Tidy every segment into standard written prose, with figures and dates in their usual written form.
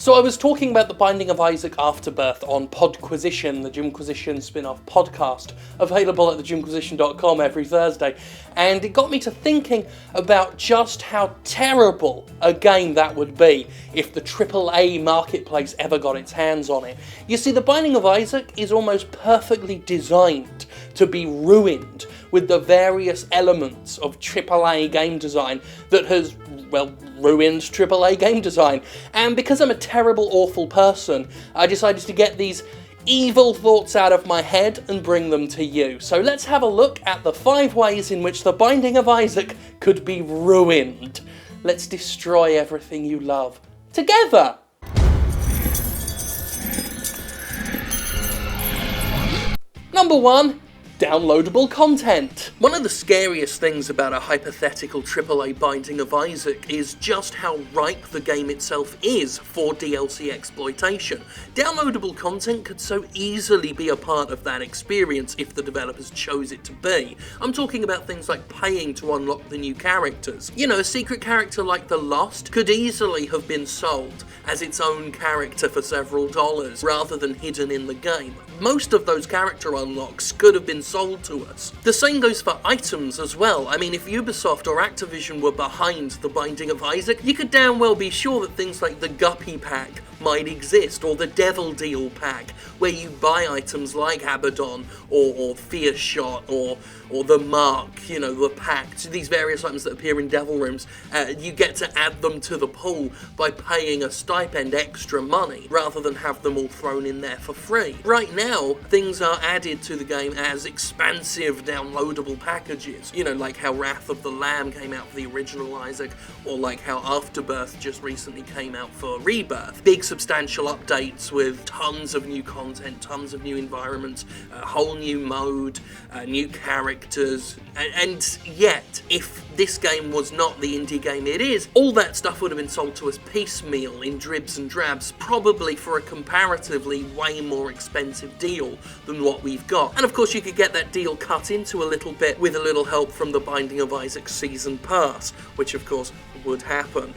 So I was talking about The Binding of Isaac Afterbirth on Podquisition, the Jimquisition spin-off podcast, available at thejimquisition.com every Thursday, and it got me to thinking about just how terrible a game that would be if the AAA marketplace ever got its hands on it. You see, The Binding of Isaac is almost perfectly designed to be ruined with the various elements of AAA game design that has, well, ruined AAA game design. And because I'm a terrible, awful person, I decided to get these evil thoughts out of my head and bring them to you. So let's have a look at the 5 ways in which The Binding of Isaac could be ruined. Let's destroy everything you love. Together! Number 1. Downloadable content. One of the scariest things about a hypothetical AAA Binding of Isaac is just how ripe the game itself is for DLC exploitation. Downloadable content could so easily be a part of that experience if the developers chose it to be. I'm talking about things like paying to unlock the new characters. You know, a secret character like The Lost could easily have been sold as its own character for several dollars, rather than hidden in the game. Most of those character unlocks could have been sold to us. The same goes for items as well. I mean, if Ubisoft or Activision were behind The Binding of Isaac, you could damn well be sure that things like the Guppy Pack might exist, or the Devil Deal Pack, where you buy items like Abaddon, or Fierce Shot, or the Mark, you know, the Pact, these various items that appear in Devil Rooms. You get to add them to the pool by paying a stipend extra money, rather than have them all thrown in there for free. Right now, things are added to the game as expansive downloadable packages, you know, like how Wrath of the Lamb came out for the original Isaac, or like how Afterbirth just recently came out for Rebirth. Big substantial updates with tons of new content, tons of new environments, a whole new mode, new characters, and yet, if this game was not the indie game it is, all that stuff would have been sold to us piecemeal in dribs and drabs, probably for a comparatively way more expensive deal than what we've got. And of course you could get that deal cut into a little bit with a little help from the Binding of Isaac Season Pass, which of course would happen.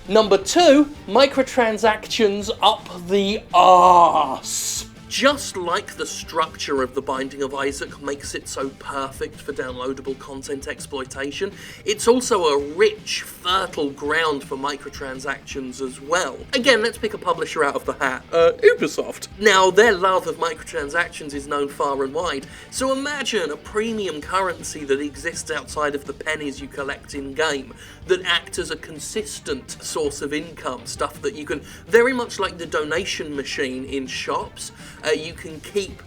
Number 2, microtransactions up the arse. Just like the structure of The Binding of Isaac makes it so perfect for downloadable content exploitation, it's also a rich, fertile ground for microtransactions as well. Again, let's pick a publisher out of the hat. Ubisoft. Now, their love of microtransactions is known far and wide, so imagine a premium currency that exists outside of the pennies you collect in-game, that act as a consistent source of income, stuff that you can, very much like the donation machine in shops, you can keep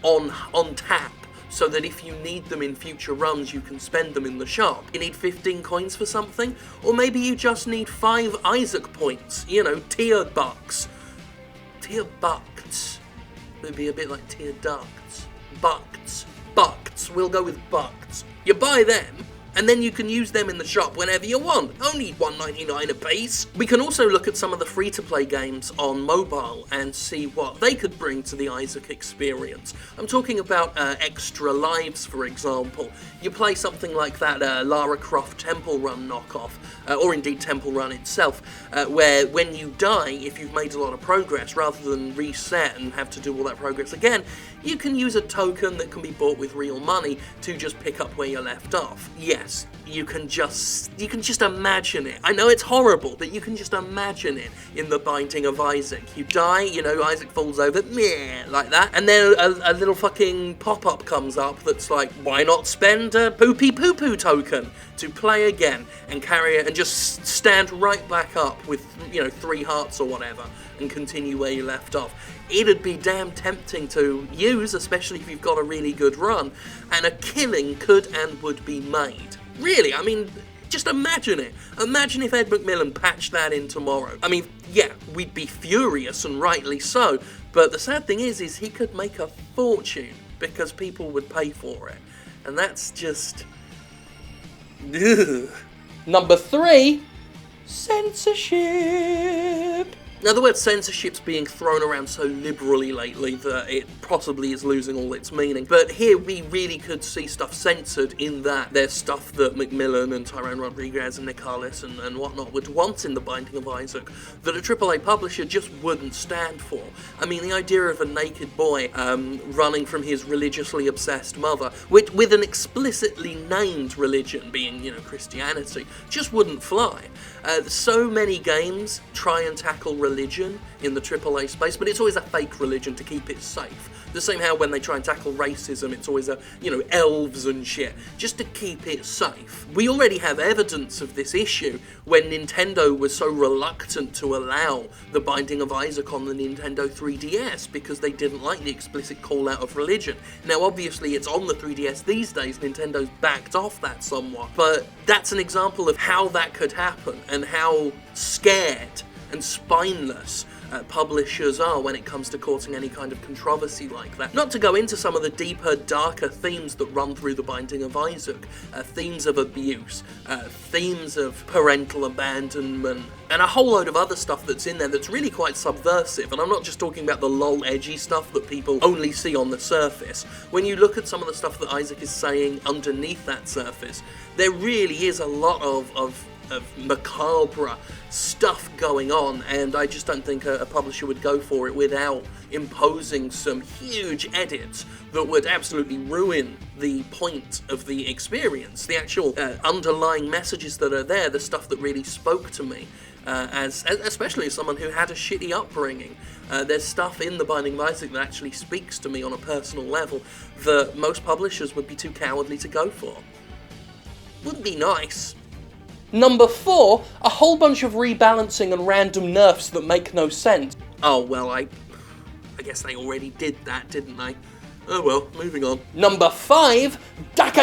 on tap, so that if you need them in future runs, you can spend them in the shop. You need 15 coins for something, or maybe you just need 5 Isaac points, you know, tier bucks. Tier bucks. Would be a bit like tier ducts. Bucks. We'll go with bucks. You buy them, and then you can use them in the shop whenever you want. Only $1.99 a piece. We can also look at some of the free-to-play games on mobile and see what they could bring to the Isaac experience. I'm talking about Extra Lives, for example. You play something like that Lara Croft Temple Run knockoff, or indeed Temple Run itself, where when you die, if you've made a lot of progress, rather than reset and have to do all that progress again, you can use a token that can be bought with real money to just pick up where you left off. Yes, you can just imagine it. I know it's horrible, but you can just imagine it in The Binding of Isaac. You die, you know, Isaac falls over, meh, like that, and then a little fucking pop-up comes up that's like, why not spend a poopy poo-poo token to play again and carry it and just stand right back up with, you know, 3 hearts or whatever and continue where you left off. It'd be damn tempting to use, especially if you've got a really good run, and a killing could and would be made. Really, I mean, just imagine it. Imagine if Ed McMillan patched that in tomorrow. I mean, yeah, we'd be furious, and rightly so, but the sad thing is he could make a fortune because people would pay for it. And that's just... ugh. Number 3, censorship. Now, the word censorship's being thrown around so liberally lately that it possibly is losing all its meaning, but here we really could see stuff censored in that there's stuff that Macmillan and Tyrone Rodriguez and Nick Harlis and whatnot would want in The Binding of Isaac that a AAA publisher just wouldn't stand for. I mean, the idea of a naked boy running from his religiously obsessed mother, with an explicitly named religion being, Christianity, just wouldn't fly. So many games try and tackle religion in the AAA space, but it's always a fake religion to keep it safe. The same how when they try and tackle racism, it's always elves and shit, just to keep it safe. We already have evidence of this issue when Nintendo was so reluctant to allow The Binding of Isaac on the Nintendo 3DS because they didn't like the explicit call out of religion. Now, obviously, it's on the 3DS these days, Nintendo's backed off that somewhat, but that's an example of how that could happen and how scared and spineless publishers are when it comes to courting any kind of controversy like that. Not to go into some of the deeper, darker themes that run through The Binding of Isaac, themes of abuse, themes of parental abandonment, and a whole load of other stuff that's in there that's really quite subversive. And I'm not just talking about the lol edgy stuff that people only see on the surface. When you look at some of the stuff that Isaac is saying underneath that surface, there really is a lot of macabre stuff going on, and I just don't think a publisher would go for it without imposing some huge edits that would absolutely ruin the point of the experience, the actual underlying messages that are there, the stuff that really spoke to me, especially as someone who had a shitty upbringing. There's stuff in The Binding of Isaac that actually speaks to me on a personal level that most publishers would be too cowardly to go for. Wouldn't be nice. Number 4, a whole bunch of rebalancing and random nerfs that make no sense. Oh, well, I guess they already did that, didn't they? Oh well, moving on. Number 5, daka.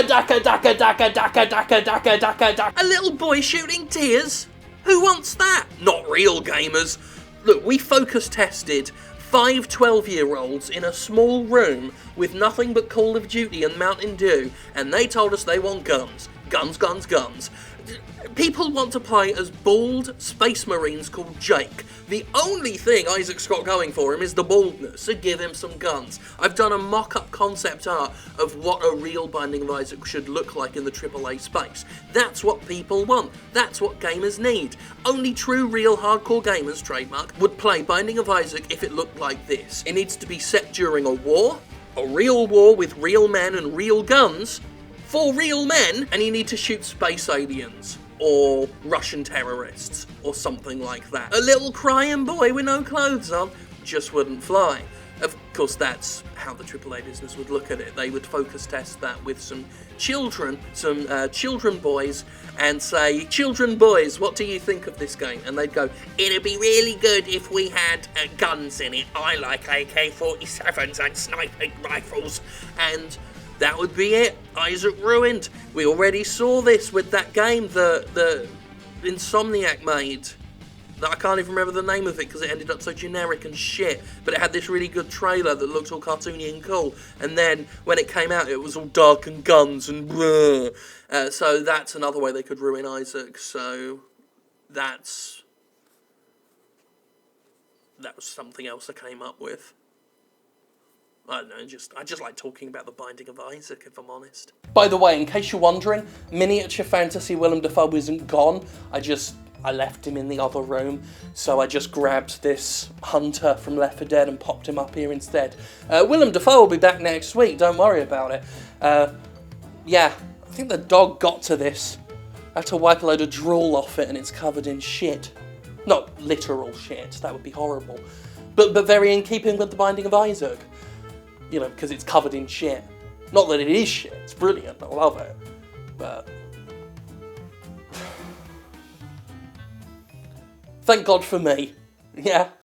A little boy shooting tears? Who wants that? Not real gamers. Look, we focus tested 5 12-year-olds in a small room with nothing but Call of Duty and Mountain Dew, and they told us they want guns. Guns. People want to play as bald space marines called Jake. The only thing Isaac's got going for him is the baldness, so give him some guns. I've done a mock-up concept art of what a real Binding of Isaac should look like in the AAA space. That's what people want. That's what gamers need. Only true, real, hardcore gamers, trademark, would play Binding of Isaac if it looked like this. It needs to be set during a war, a real war with real men and real guns, for real men, and you need to shoot space aliens, or Russian terrorists, or something like that. A little crying boy with no clothes on just wouldn't fly. Of course, that's how the AAA business would look at it. They would focus test that with some children boys, and say, "Children boys, what do you think of this game?" And they'd go, "It'd be really good if we had guns in it. I like AK-47s and sniping rifles." And that would be it. Isaac ruined. We already saw this with that game that Insomniac made. That I can't even remember the name of it because it ended up so generic and shit. But it had this really good trailer that looked all cartoony and cool. And then when it came out, it was all dark and guns and blah. So that's another way they could ruin Isaac. So that was something else I came up with. I don't know, I just like talking about The Binding of Isaac, if I'm honest. By the way, in case you're wondering, miniature fantasy Willem Dafoe isn't gone. I left him in the other room, so I just grabbed this hunter from Left 4 Dead and popped him up here instead. Willem Dafoe will be back next week, don't worry about it. Yeah, I think the dog got to this. I had to wipe a load of drool off it and it's covered in shit. Not literal shit, that would be horrible. But very in keeping with The Binding of Isaac. You know, because it's covered in shit. Not that it is shit, it's brilliant, I love it. But thank God for me. Yeah.